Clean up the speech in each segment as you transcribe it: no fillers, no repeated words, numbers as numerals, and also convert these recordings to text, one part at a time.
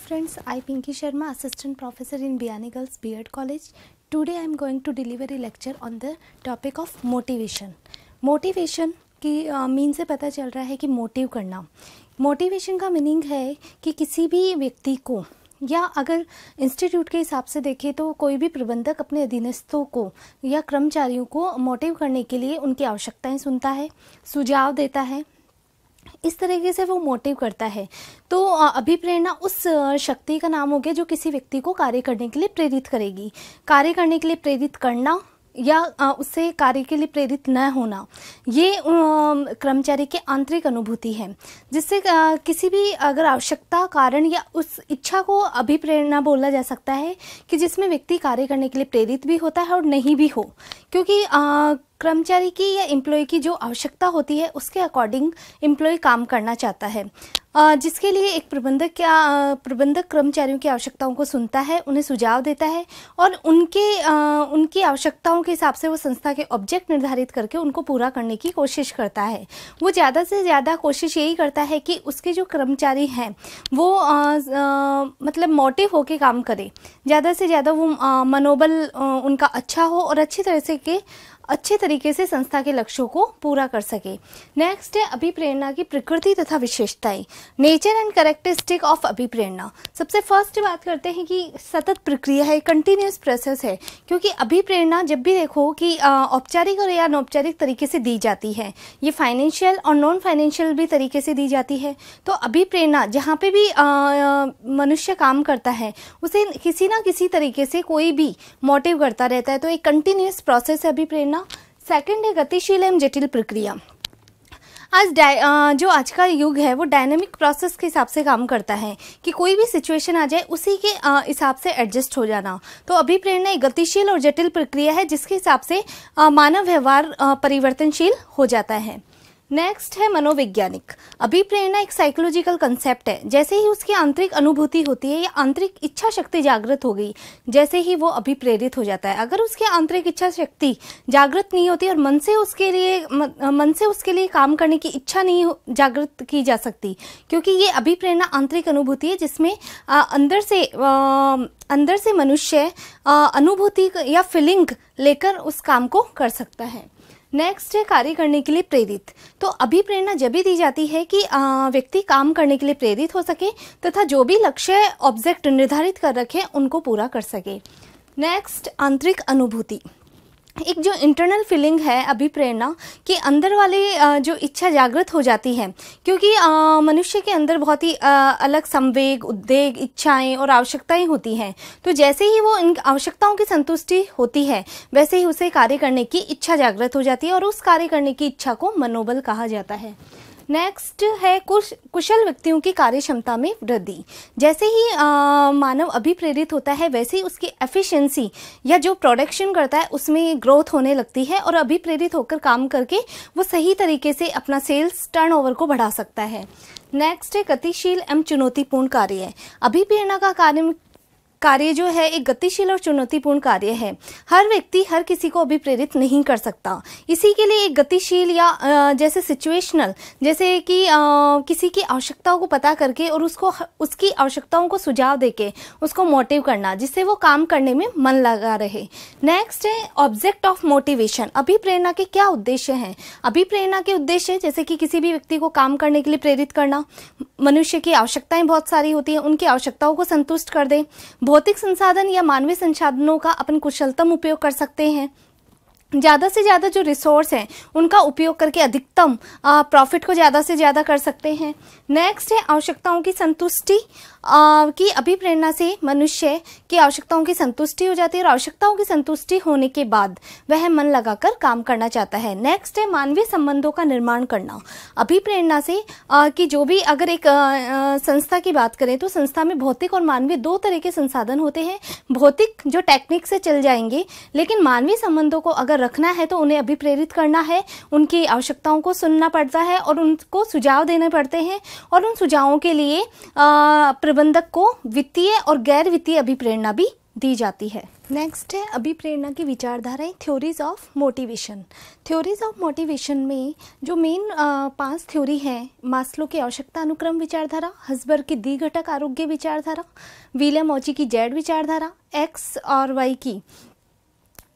friends, I Pinky Sharma, Assistant Professor in Biyani Girls B.Ed College. Today I am going to deliver a lecture on the topic of motivation. Motivation की mean से पता चल रहा है कि motive करना. Motivation का meaning है कि किसी भी व्यक्ति को या अगर इंस्टीट्यूट के हिसाब से देखें तो कोई भी प्रबंधक अपने अधीनस्थों को या कर्मचारियों को मोटिव करने के लिए उनकी आवश्यकताएं सुनता है, सुझाव देता है, इस तरीके से वो मोटिव करता है. तो अभिप्रेरणा उस शक्ति का नाम हो गया जो किसी व्यक्ति को कार्य करने के लिए प्रेरित करेगी. कार्य करने के लिए प्रेरित करना या उससे कार्य के लिए प्रेरित न होना, ये कर्मचारी की आंतरिक अनुभूति है जिससे किसी भी अगर आवश्यकता, कारण या उस इच्छा को अभिप्रेरणा बोला जा सकता है कि जिसमें व्यक्ति कार्य करने के लिए प्रेरित भी होता है और नहीं भी हो, क्योंकि कर्मचारी की या एम्प्लॉय की जो आवश्यकता होती है उसके अकॉर्डिंग एम्प्लॉय काम करना चाहता है, जिसके लिए एक प्रबंधक कर्मचारियों की आवश्यकताओं को सुनता है, उन्हें सुझाव देता है और उनकी आवश्यकताओं के हिसाब से वो संस्था के ऑब्जेक्ट निर्धारित करके उनको पूरा करने की कोशिश करता है. वो ज़्यादा से ज़्यादा कोशिश यही करता है कि उसके जो कर्मचारी हैं वो मतलब मोटिव होके काम करे, ज़्यादा से ज़्यादा वो मनोबल उनका अच्छा हो और अच्छे तरीके से संस्था के लक्ष्यों को पूरा कर सके. नेक्स्ट है अभिप्रेरणा की प्रकृति तथा विशेषताएं. नेचर एंड कैरेक्टरिस्टिक ऑफ अभिप्रेरणा. सबसे फर्स्ट बात करते हैं कि सतत प्रक्रिया है, कंटिन्यूस प्रोसेस है, क्योंकि अभिप्रेरणा जब भी देखो कि औपचारिक और या अनौपचारिक तरीके से दी जाती है, ये फाइनेंशियल और नॉन फाइनेंशियल भी तरीके से दी जाती है. तो अभिप्रेरणा जहाँ पे भी मनुष्य काम करता है उसे किसी ना किसी तरीके से कोई भी मोटिव करता रहता है. तो एक कंटिन्यूस प्रोसेस है अभिप्रेरणा. सेकंड है गतिशील एवं जटिल प्रक्रिया. जो आज का युग है वो डायनामिक प्रोसेस के हिसाब से काम करता है कि कोई भी सिचुएशन आ जाए उसी के हिसाब से एडजस्ट हो जाना. तो अभिप्रेरणा एक गतिशील और जटिल प्रक्रिया है जिसके हिसाब से मानव व्यवहार परिवर्तनशील हो जाता है. नेक्स्ट है मनोवैज्ञानिक. अभिप्रेरणा एक साइकोलॉजिकल कंसेप्ट है. जैसे ही उसकी आंतरिक अनुभूति होती है या आंतरिक इच्छा शक्ति जागृत हो गई, जैसे ही वो अभिप्रेरित हो जाता है. अगर उसकी आंतरिक इच्छा शक्ति जागृत नहीं होती और मन से उसके लिए काम करने की इच्छा नहीं जागृत की जा सकती, क्योंकि ये अभिप्रेरणा आंतरिक अनुभूति है जिसमें अंदर से मनुष्य अनुभूति या फीलिंग लेकर उस काम को कर सकता है. नेक्स्ट है कार्य करने के लिए प्रेरित. तो अभिप्रेरणा जब भी दी जाती है कि व्यक्ति काम करने के लिए प्रेरित हो सके तथा जो भी लक्ष्य ऑब्जेक्ट निर्धारित कर रखे उनको पूरा कर सके. नेक्स्ट आंतरिक अनुभूति. एक जो इंटरनल फीलिंग है अभिप्रेरणा के अंदर वाले जो इच्छा जागृत हो जाती है, क्योंकि मनुष्य के अंदर बहुत ही अलग संवेग, उद्वेग, इच्छाएं और आवश्यकताएं होती हैं. तो जैसे ही वो इन आवश्यकताओं की संतुष्टि होती है वैसे ही उसे कार्य करने की इच्छा जागृत हो जाती है और उस कार्य करने की इच्छा को मनोबल कहा जाता है. नेक्स्ट है कुशल व्यक्तियों की कार्य क्षमता में वृद्धि. जैसे ही मानव अभिप्रेरित होता है वैसे ही उसकी एफिशिएंसी या जो प्रोडक्शन करता है उसमें ग्रोथ होने लगती है और अभिप्रेरित होकर काम करके वो सही तरीके से अपना सेल्स टर्नओवर को बढ़ा सकता है. नेक्स्ट है गतिशील एवं चुनौतीपूर्ण कार्य. अभिप्रेरणा का कार्य जो है एक गतिशील और चुनौतीपूर्ण कार्य है. हर व्यक्ति हर किसी को अभिप्रेरित नहीं कर सकता. इसी के लिए एक गतिशील या जैसे सिचुएशनल, जैसे कि किसी की आवश्यकताओं को पता करके और उसकी आवश्यकताओं को सुझाव देके उसको मोटिव करना जिससे वो काम करने में मन लगा रहे. नेक्स्ट है ऑब्जेक्ट ऑफ मोटिवेशन. अभिप्रेरणा के क्या उद्देश्य हैं? अभिप्रेरणा के उद्देश्य जैसे कि किसी भी व्यक्ति को काम करने के लिए प्रेरित करना. मनुष्य की आवश्यकताएं बहुत सारी होती हैं, उनकी आवश्यकताओं को संतुष्ट कर दे. भौतिक संसाधन या मानवीय संसाधनों का अपन कुशलतम उपयोग कर सकते हैं. ज़्यादा से ज़्यादा जो रिसोर्स हैं उनका उपयोग करके अधिकतम प्रॉफिट को ज़्यादा से ज़्यादा कर सकते हैं. नेक्स्ट है आवश्यकताओं की संतुष्टि. की अभिप्रेरणा से मनुष्य की आवश्यकताओं की संतुष्टि हो जाती है और आवश्यकताओं की संतुष्टि होने के बाद वह मन लगाकर काम करना चाहता है. नेक्स्ट है मानवीय संबंधों का निर्माण करना. अभिप्रेरणा से कि जो भी अगर एक संस्था की बात करें तो संस्था में भौतिक और मानवीय दो तरह के संसाधन होते हैं. भौतिक जो टेक्निक से चल जाएंगे, लेकिन मानवीय संबंधों को अगर रखना है तो उन्हें अभिप्रेरित करना है, उनकी आवश्यकताओं को सुनना पड़ता है और उनको सुझाव देने पड़ते हैं और उन सुझावों के लिए प्रबंधक को वित्तीय और गैर वित्तीय अभिप्रेरणा भी दी जाती है। नेक्स्ट है अभिप्रेरणा की विचारधाराएं, theories of motivation. Theories of motivation में जो मेन 5 थ्योरी हैं, मास्लो की आवश्यकता अनुक्रम विचारधारा, हसबर्ग की द्विघटक आरोग्य विचारधारा, विलियम ऑची की जेड विचारधारा, एक्स और वाई की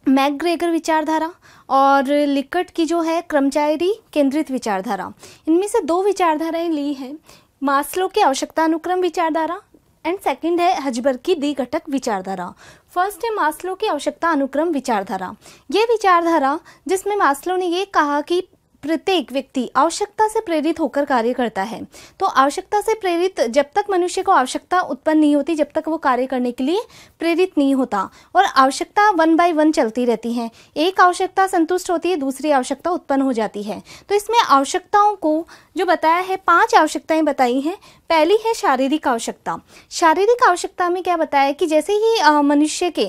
मैकग्रेगर विचारधारा और लिकट की जो है कर्मचारी केंद्रित विचारधारा। इनमें से 2 विचारधाराएं ली हैं, मास्लो की आवश्यकता अनुक्रम विचारधारा एंड सेकंड है हसबर्ग की द्विघटक विचारधारा। फर्स्ट है मास्लो की आवश्यकता अनुक्रम विचारधारा। ये विचारधारा जिसमें मास्लो ने ये कहा कि प्रत्येक व्यक्ति आवश्यकता से प्रेरित होकर कार्य करता है। तो आवश्यकता से प्रेरित जब तक मनुष्य को आवश्यकता उत्पन्न नहीं होती, जब तक वो कार्य करने के लिए प्रेरित नहीं होता, और आवश्यकता 1 बाय 1 चलती रहती हैं। एक आवश्यकता संतुष्ट होती है, दूसरी आवश्यकता उत्पन्न हो जाती है। तो इसमें आवश्यकताओं को जो बताया है, 5 आवश्यकताएं बताई हैं। पहली है शारीरिक आवश्यकता। शारीरिक आवश्यकता में क्या बताया कि जैसे ही मनुष्य के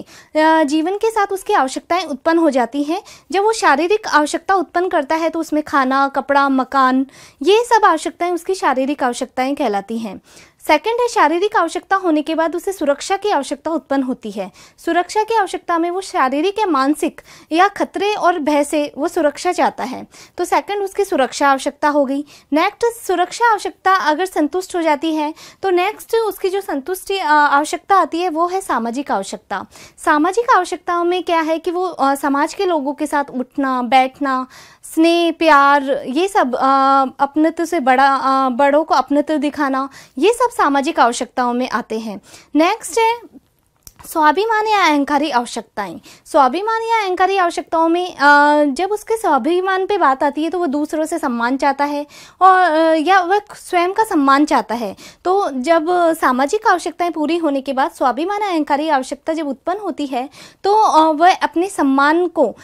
जीवन के साथ उसकी आवश्यकताएं उत्पन्न हो जाती हैं, जब वो शारीरिक आवश्यकता उत्पन्न करता है तो उसमें खाना, कपड़ा, मकान, ये सब आवश्यकताएं उसकी शारीरिक आवश्यकताएं कहलाती हैं। सेकंड है शारीरिक आवश्यकता होने के बाद उसे सुरक्षा की आवश्यकता उत्पन्न होती है। सुरक्षा की आवश्यकता में वो शारीरिक या मानसिक या खतरे और भय से वो सुरक्षा चाहता है, तो सेकंड उसकी सुरक्षा आवश्यकता हो गई। नेक्स्ट सुरक्षा आवश्यकता अगर संतुष्ट हो जाती है तो नेक्स्ट उसकी जो संतुष्टि आवश्यकता आती है वो है सामाजिक आवश्यकता। सामाजिक आवश्यकताओं में क्या है कि वो समाज के लोगों के साथ उठना बैठना, स्नेह प्यार, ये सब अपनत्व से बड़ों को अपनत्व दिखाना, ये सब सामाजिक आवश्यकताओं में आते हैं। नेक्स्ट है स्वाभिमान या अहंकारी आवश्यकताएं। स्वाभिमान या अहंकारी आवश्यकताओं में जब उसके स्वाभिमान पे बात आती है तो वो दूसरों से सम्मान चाहता है और या वह स्वयं का सम्मान चाहता है। तो जब सामाजिक आवश्यकताएं पूरी होने के बाद स्वाभिमान या अहंकारी आवश्यकता जब उत्पन्न होती है तो वह अपने सम्मान को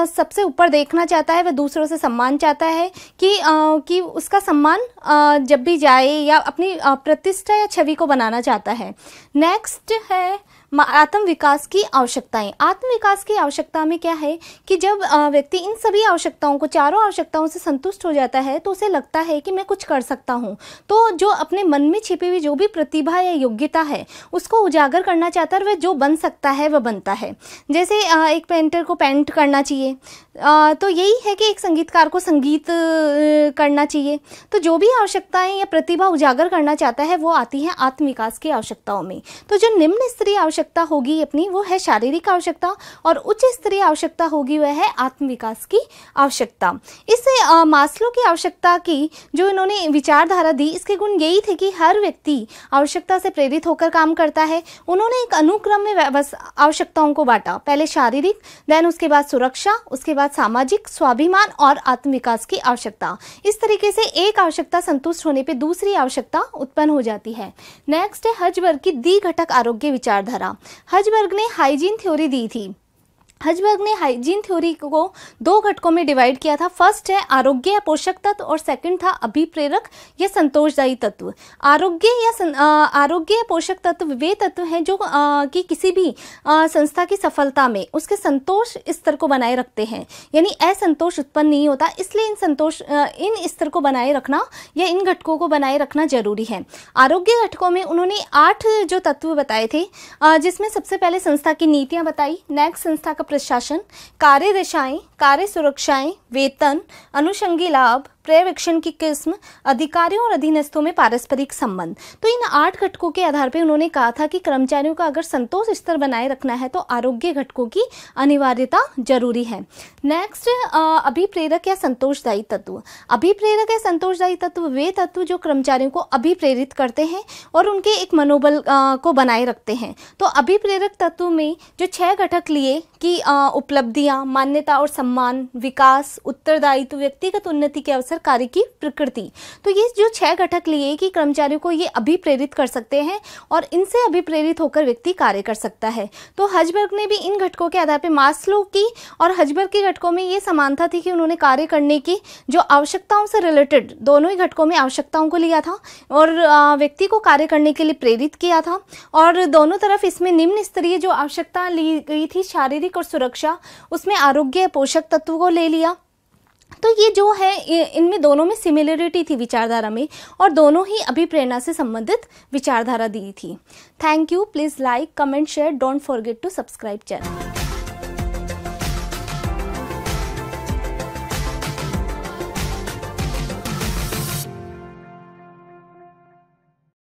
सबसे ऊपर देखना चाहता है, वह दूसरों से सम्मान चाहता है कि उसका सम्मान जब भी जाए या अपनी प्रतिष्ठा या छवि को बनाना चाहता है। नेक्स्ट है आत्म विकास की आवश्यकताएं। आत्म विकास की आवश्यकता में क्या है कि जब व्यक्ति इन सभी आवश्यकताओं को, चारों आवश्यकताओं से संतुष्ट हो जाता है तो उसे लगता है कि मैं कुछ कर सकता हूँ। तो जो अपने मन में छिपी हुई जो भी प्रतिभा या योग्यता है उसको उजागर करना चाहता है और वह जो बन सकता है वह बनता है। जैसे एक पेंटर को पेंट करना चाहिए, तो यही है कि एक संगीतकार को संगीत करना चाहिए। तो जो भी आवश्यकताएं या प्रतिभा उजागर करना चाहता है वो आती है आत्म विकास की आवश्यकताओं में। तो जो निम्न स्तरीय आवश्यकता होगी अपनी वो है शारीरिक आवश्यकता और उच्च स्तरीय आवश्यकता होगी वह है आत्म विकास की आवश्यकता। इससे मास्लो की आवश्यकता की जो इन्होंने विचारधारा दी, इसके गुण यही थे कि हर व्यक्ति आवश्यकता से प्रेरित होकर काम करता है। उन्होंने एक अनुक्रम में बस आवश्यकताओं को बांटा, पहले शारीरिक, देन उसके बाद सुरक्षा, उसके बाद सामाजिक, स्वाभिमान और आत्म विकास की आवश्यकता। इस तरीके से एक आवश्यकता संतुष्ट होने पे दूसरी आवश्यकता उत्पन्न हो जाती है। नेक्स्ट है हसबर्ग की द्विघटक आरोग्य विचारधारा। हसबर्ग ने हाइजीन थ्योरी दी थी। हसबर्ग ने हाइजीन थ्योरी को 2 घटकों में डिवाइड किया था। फर्स्ट है आरोग्य या पोषक तत्व और सेकंड था अभिप्रेरक या संतोषदायी तत्व। आरोग्य या पोषक तत्व वे तत्व हैं जो कि किसी भी संस्था की सफलता में उसके संतोष स्तर को बनाए रखते हैं, यानी असंतोष उत्पन्न नहीं होता। इसलिए इन स्तर को बनाए रखना या इन घटकों को बनाए रखना जरूरी है। आरोग्य घटकों में उन्होंने 8 जो तत्व बताए थे, जिसमें सबसे पहले संस्था की नीतियां बताई, नेक्स्ट संस्था का प्रशासन, कार्य दिशाएं, कार्य सुरक्षाएं, वेतन, अनुषंगी लाभ, पर्यवेक्षण की किस्म, अधिकारियों और अधीनस्थों में पारस्परिक संबंध। तो इन 8 घटकों के आधार पर उन्होंने कहा था कि कर्मचारियों का अगर संतोष स्तर बनाए रखना है तो आरोग्य घटकों की अनिवार्यता जरूरी है। नेक्स्ट अभिप्रेरक या संतोषदायी तत्व। अभिप्रेरक या संतोषदायी तत्व वे तत्व जो कर्मचारियों को अभिप्रेरित करते हैं और उनके एक मनोबल को बनाए रखते हैं। तो अभिप्रेरक तत्व में जो 6 घटक लिए कि उपलब्धियां, मान्यता और सम्मान, विकास, उत्तरदायित्व, व्यक्तिगत उन्नति के अवसर, कार्य की प्रकृति। तो ये जो 6 घटक लिए कि कर्मचारियों को ये अभिप्रेरित कर सकते हैं और इनसे अभिप्रेरित होकर व्यक्ति कार्य कर सकता है। तो हसबर्ग ने भी इन घटकों के आधार पर मास्लो की और हसबर्ग के घटकों में ये समानता थी कि उन्होंने कार्य करने की जो आवश्यकताओं से रिलेटेड दोनों ही घटकों में आवश्यकताओं को लिया था और व्यक्ति को कार्य करने के लिए प्रेरित किया था। और दोनों तरफ इसमें निम्न स्तरीय जो आवश्यकता ली गई थी शारीरिक और सुरक्षा, उसमें आरोग्य पोषक तत्व को ले लिया। तो ये जो है इनमें दोनों में सिमिलरिटी थी विचारधारा में, और दोनों ही अभिप्रेरणा से संबंधित विचारधारा दी थी। Thank you. Please like, comment, share, don't forget to subscribe channel.